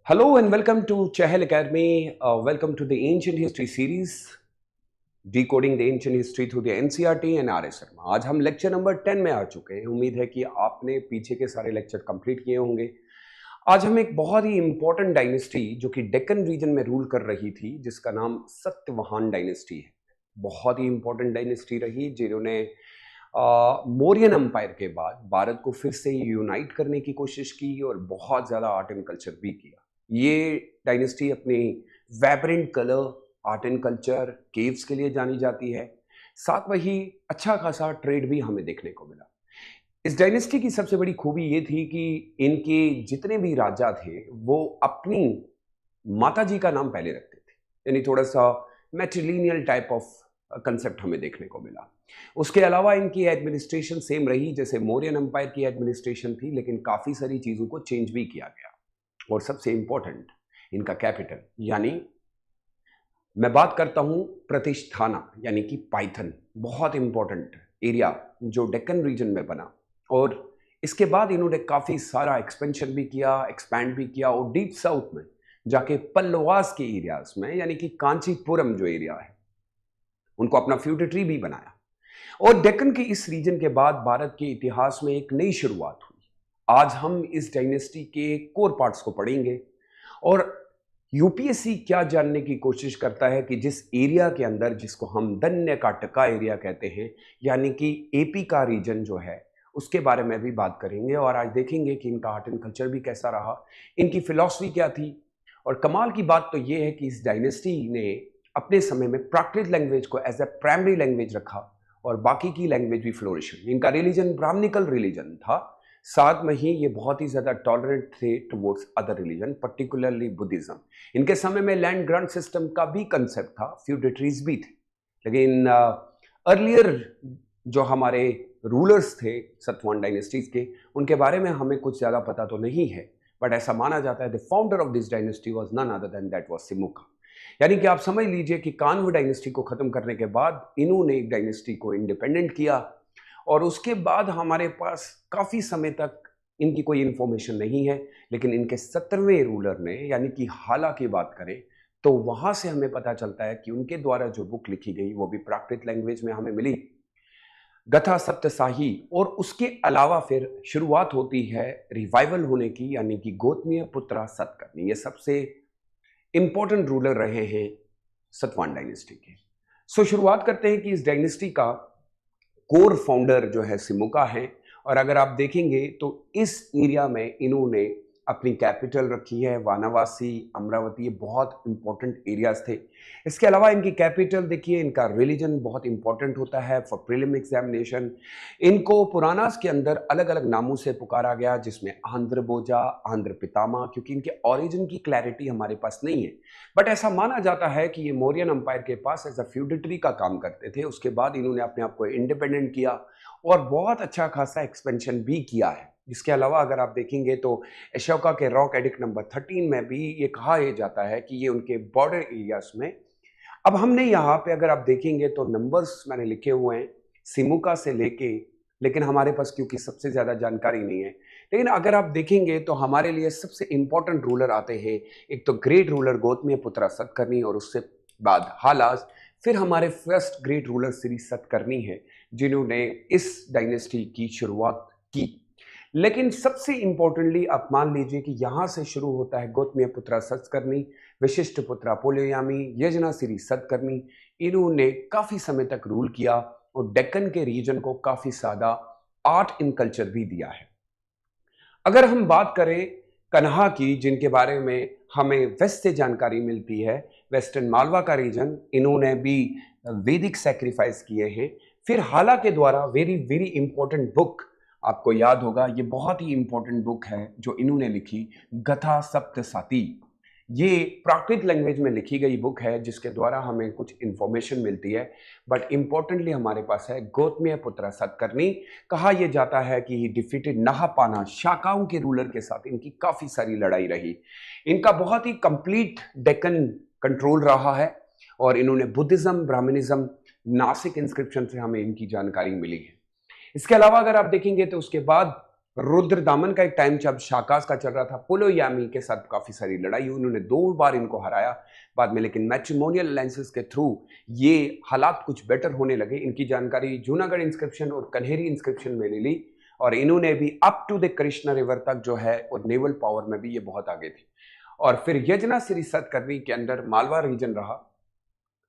Hello and welcome to Chahal Academy. Welcome to the Ancient History series, Decoding the Ancient History through the NCERT and RS Sharma. आज हम lecture number 10 में आ चुके हैं। उम्मीद है कि आपने पीछे के सारे लेक्चर कंप्लीट किए होंगे। आज हम एक बहुत ही इंपॉर्टेंट डायनेस्टी जो कि डेक्कन रीजन में रूल कर रही थी, जिसका नाम सत्यवाहन डायनेस्टी है। बहुत ही इंपॉर्टेंट डायनेस्टी रही, जिन्होंने मौर्यन एम्पायर के बाद भारत को फिर से यूनाइट करने की कोशिश की और बहुत ज़्यादा आर्ट एंड कल्चर भी किया। ये डायनेस्टी अपनी vibrant colour, art and culture, caves के लिए जानी जाती है। साथ वही अच्छा खासा ट्रेड भी हमें देखने को मिला। इस डायनेस्टी की सबसे बड़ी खूबी ये थी कि इनके जितने भी राजा थे वो अपनी माता जी का नाम पहले रखते थे, यानी थोड़ा सा मैट्रिलिनियल टाइप ऑफ कंसेप्ट हमें देखने को मिला। उसके अलावा इनकी एडमिनिस्ट्रेशन सेम रही जैसे मौर्यन एम्पायर की एडमिनिस्ट्रेशन थी, लेकिन काफ़ी सारी चीज़ों को चेंज भी किया गया। और सबसे इंपॉर्टेंट, इनका कैपिटल, यानी मैं बात करता हूं प्रतिष्ठाना यानी कि पाइथन, बहुत इंपॉर्टेंट एरिया जो डेक्कन रीजन में बना। और इसके बाद इन्होंने काफ़ी सारा एक्सपेंशन भी किया, एक्सपैंड भी किया और डीप साउथ में जाके पल्लवास के एरियाज में, यानी कि कांचीपुरम जो एरिया है, उनको अपना फ्यूडेटरी भी बनाया। और डेक्कन के इस रीजन के बाद भारत के इतिहास में एक नई शुरुआत हुई। आज हम इस डायनेस्टी के कोर पार्ट्स को पढ़ेंगे और यूपीएससी क्या जानने की कोशिश करता है कि जिस एरिया के अंदर, जिसको हम दन्य का टका एरिया कहते हैं, यानी कि एपी का रीजन जो है, उसके बारे में भी बात करेंगे। और आज देखेंगे कि इनका आर्ट एंड कल्चर भी कैसा रहा, इनकी फिलॉसफी क्या थी। और कमाल की बात तो ये है कि इस डायनेस्टी ने अपने समय में प्राकृत लैंग्वेज को एज ए प्राइमरी लैंग्वेज रखा और बाकी की लैंग्वेज भी फ्लोरिश हुई। इनका रिलीजन ब्राह्मणिकल रिलीजन था। साथ में ही ये बहुत ही ज़्यादा टॉलरेंट थे towards other religion, particularly Buddhism. इनके समय में लैंड ग्रांट सिस्टम का भी कंसेप्ट था, फ्यूडेटरीज भी थे। लेकिन अर्लियर जो हमारे रूलर्स थे सतवाहन डायनेस्टीज के, उनके बारे में हमें कुछ ज़्यादा पता तो नहीं है, बट ऐसा माना जाता है the founder of this dynasty was none other than that was Simuka. यानी कि आप समझ लीजिए कि कान्व डायनेस्टी को खत्म करने के बाद इन्होंने एक डायनेस्टी को इंडिपेंडेंट किया। और उसके बाद हमारे पास काफ़ी समय तक इनकी कोई इन्फॉर्मेशन नहीं है। लेकिन इनके 17वें रूलर ने, यानी कि हाला की बात करें, तो वहाँ से हमें पता चलता है कि उनके द्वारा जो बुक लिखी गई वो भी प्राकृत लैंग्वेज में हमें मिली, गथा सप्तसाही। और उसके अलावा फिर शुरुआत होती है रिवाइवल होने की, यानी कि गौतमीय पुत्रा सतकर्णी। ये सबसे इंपॉर्टेंट रूलर रहे हैं सतवाहन डायनेस्टी के। सो शुरुआत करते हैं कि इस डायनेस्टी का कोर फाउंडर जो है सिमुका है। और अगर आप देखेंगे तो इस एरिया में इन्होंने अपनी कैपिटल रखी है वाराणसी, अमरावती, ये बहुत इंपॉर्टेंट एरियाज थे। इसके अलावा इनकी कैपिटल देखिए, इनका रिलीजन बहुत इंपॉर्टेंट होता है फॉर प्रीलिम एग्जामिनेशन। इनको पुरानास के अंदर अलग अलग नामों से पुकारा गया, जिसमें आंध्र बोजा, आंध्र पितामा, क्योंकि इनके ओरिजिन की क्लैरिटी हमारे पास नहीं है। बट ऐसा माना जाता है कि ये मौर्यन एम्पायर के पास एज अ फ्यूडेटरी का काम करते थे। उसके बाद इन्होंने अपने आप को इंडिपेंडेंट किया और बहुत अच्छा खासा एक्सपेंशन भी किया है। इसके अलावा अगर आप देखेंगे तो अशोका के रॉक एडिक्ट नंबर 13 में भी ये कहा जाता है कि ये उनके बॉर्डर एरियाज में। अब हमने यहाँ पे अगर आप देखेंगे तो नंबर्स मैंने लिखे हुए हैं सिमुका से लेके, लेकिन हमारे पास क्योंकि सबसे ज़्यादा जानकारी नहीं है। लेकिन अगर आप देखेंगे तो हमारे लिए सबसे इंपॉर्टेंट रूलर आते हैं, एक तो ग्रेट रूलर गौतमीय पुत्रा सतकर्णी, और उससे बाद हालास। फिर हमारे first great ruler Shri Satakarni है, जिन्होंने इस डायनेस्टी की शुरुआत की। लेकिन सबसे इंपॉर्टेंटली आप मान लीजिए कि यहाँ से शुरू होता है गौतमीय पुत्रा सतकर्णी, विशिष्ट पुत्रा पोलोयामी, यजना श्री सतकर्णी। इन्होंने काफ़ी समय तक रूल किया और डेक्कन के रीजन को काफ़ी ज़्यादा आर्ट इन कल्चर भी दिया है। अगर हम बात करें कन्हा की, जिनके बारे में हमें वेस्ट से जानकारी मिलती है, वेस्टर्न मालवा का रीजन, इन्होंने भी वैदिक सैक्रिफाइस किए हैं। फिर हाला के द्वारा वेरी वेरी इंपॉर्टेंट बुक, आपको याद होगा, ये बहुत ही इंपॉर्टेंट बुक है जो इन्होंने लिखी, गथा सप्तसाती। ये प्राकृत लैंग्वेज में लिखी गई बुक है, जिसके द्वारा हमें कुछ इंफॉर्मेशन मिलती है। बट इंपॉर्टेंटली हमारे पास है गौतमीय पुत्र सतकर्णी। कहा यह जाता है कि ही डिफीटेड नहापाना, शाकाओं के रूलर के साथ इनकी काफ़ी सारी लड़ाई रही। इनका बहुत ही कंप्लीट डेक्कन कंट्रोल रहा है और इन्होंने बुद्धिज्म, ब्राह्मणिज्म, नासिक इंस्क्रिप्शन से हमें इनकी जानकारी मिली है। इसके अलावा अगर आप देखेंगे तो उसके बाद रुद्रदामन का एक टाइम जब शाकास का चल रहा था, पुलोयामी के साथ काफी सारी लड़ाई हुई, उन्होंने 2 बार इनको हराया बाद में, लेकिन मैट्रिमोनियल अलायंसेस के थ्रू ये हालात कुछ बेटर होने लगे। इनकी जानकारी जूनागढ़ इंस्क्रिप्शन और कन्हेरी इंस्क्रिप्शन में ले ली और इन्होंने भी up to the Krishna river तक जो है, और नेवल पावर में भी ये बहुत आगे थे। और फिर यजना श्री सतकर्णी के अंदर मालवा रीजन रहा।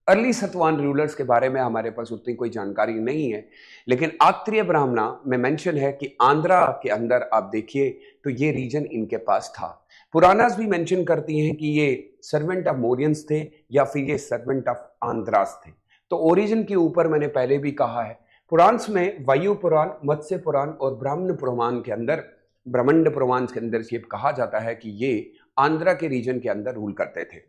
अर्ली सतवाहन रूलर्स के बारे में हमारे पास उतनी कोई जानकारी नहीं है, लेकिन आत्रेय ब्राह्मणा में मेंशन है कि आंध्रा के अंदर आप देखिए तो ये रीजन इनके पास था। पुरानास भी मेंशन करती हैं कि ये सर्वेंट ऑफ मोरियंस थे या फिर ये सर्वेंट ऑफ आंध्रास थे। तो ओरिजिन के ऊपर मैंने पहले भी कहा है, पुराण्स में वायु पुराण, मत्स्य पुराण और ब्राह्मण पुराण के अंदर, ब्रह्मांड पुराण के अंदर ये कहा जाता है कि ये आंध्रा के रीजन के अंदर रूल करते थे।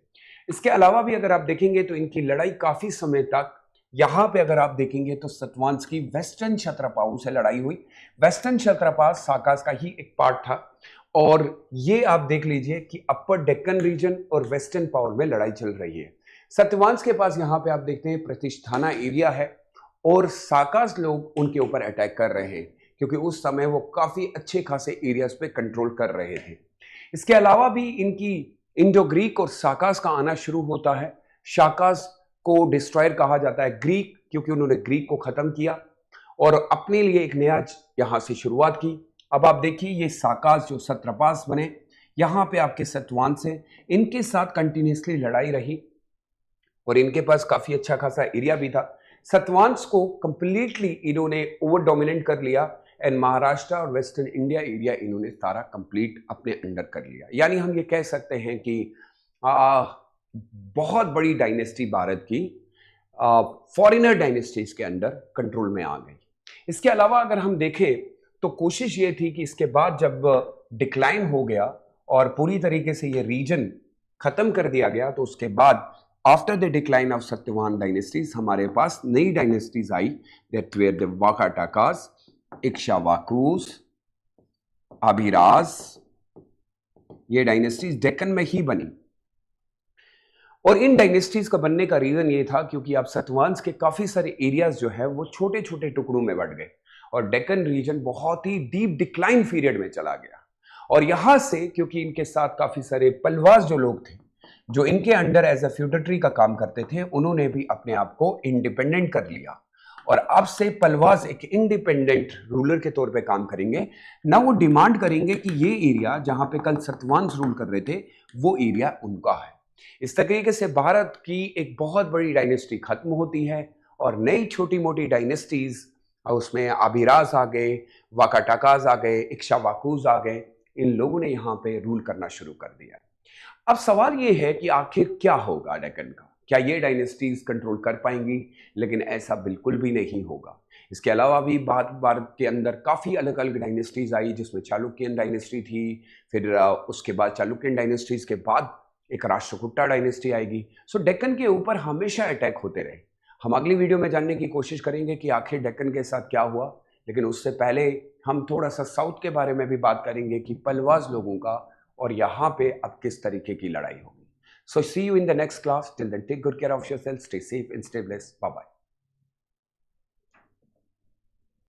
इसके अलावा भी अगर आप देखेंगे तो इनकी लड़ाई काफी समय तक, यहां पे अगर आप देखेंगे तो सतवांश की वेस्टर्न क्षत्रपाओं से लड़ाई हुई। वेस्टर्न क्षत्रपा साकास का ही एक पार्ट था और ये आप देख लीजिए कि अपर डेक्कन रीजन और वेस्टर्न पावर में लड़ाई चल रही है। सतवांश के पास यहाँ पे आप देखते हैं प्रतिष्ठाना एरिया है और साकास लोग उनके ऊपर अटैक कर रहे हैं क्योंकि उस समय वो काफी अच्छे खासे एरियाज पे कंट्रोल कर रहे थे। इसके अलावा भी इनकी इंडो ग्रीक और साकास का आना शुरू होता है। शाकास को डिस्ट्रॉयर कहा जाता है ग्रीक, क्योंकि उन्होंने ग्रीक को खत्म किया और अपने लिए एक नया यहां से शुरुआत की। अब आप देखिए ये साकास जो सत्रपास बने, यहां पे आपके सतवांश हैं, इनके साथ कंटिन्यूसली लड़ाई रही और इनके पास काफी अच्छा खासा एरिया भी था। सतवांश को कंप्लीटली इन्होंने ओवर डोमिनेट कर लिया एंड महाराष्ट्र और वेस्टर्न इंडिया एरिया इन्होंने सारा कंप्लीट अपने अंडर कर लिया। यानी हम ये कह सकते हैं कि बहुत बड़ी डायनेस्टी भारत की फॉरेनर डायनेस्टीज के अंडर कंट्रोल में आ गई। इसके अलावा अगर हम देखें तो कोशिश ये थी कि इसके बाद जब डिक्लाइन हो गया और पूरी तरीके से ये रीजन खत्म कर दिया गया, तो उसके बाद after the decline of Satyavan dynasties हमारे पास नई डायनेस्टीज आई, that were the Vakatakas, Ikshvakus, Abhiraj. ये डायनेस्टीज डेक्कन में ही बनी और इन डायनेस्टीज का बनने का रीजन ये था क्योंकि आप सतवांश के काफी सारे एरियाज जो है वो छोटे छोटे टुकड़ों में बट गए और डेक्कन रीजन बहुत ही डीप डिक्लाइन पीरियड में चला गया। और यहां से क्योंकि इनके साथ काफी सारे पलवास जो लोग थे जो इनके अंडर एज अ फ्यूडेटरी का काम करते थे, उन्होंने भी अपने आप को इंडिपेंडेंट कर लिया और अब से पलवास एक इंडिपेंडेंट रूलर के तौर पे काम करेंगे ना। वो डिमांड करेंगे कि ये एरिया जहां पे कल सतवांश रूल कर रहे थे वो एरिया उनका है। इस तरीके से भारत की एक बहुत बड़ी डायनेस्टी खत्म होती है और नई छोटी मोटी डायनेस्टीज, उसमें अभिराज आ गए, वाकाटाकास आ गए, इक्ष्वाकुस आ गए, इन लोगों ने यहाँ पे रूल करना शुरू कर दिया। अब सवाल ये है कि आखिर क्या होगा डेक्कन का, क्या ये डायनेस्टीज कंट्रोल कर पाएंगी? लेकिन ऐसा बिल्कुल भी नहीं होगा। इसके अलावा भी भारत के अंदर काफ़ी अलग अलग डायनेस्टीज आई, जिसमें चालुक्यन डायनेस्टी थी, फिर उसके बाद चालुक्यन डायनेस्टीज के बाद एक राष्ट्रकूटा डायनेस्टी आएगी। सो डेक्कन के ऊपर हमेशा अटैक होते रहे। हम अगली वीडियो में जानने की कोशिश करेंगे कि आखिर डेक्कन के साथ क्या हुआ, लेकिन उससे पहले हम थोड़ा सा साउथ के बारे में भी बात करेंगे कि पलवास लोगों का और यहाँ पे अब किस तरीके की लड़ाई होगी। So see you in the next class. Till then, take good care of yourself, stay safe and stay blessed. Bye bye.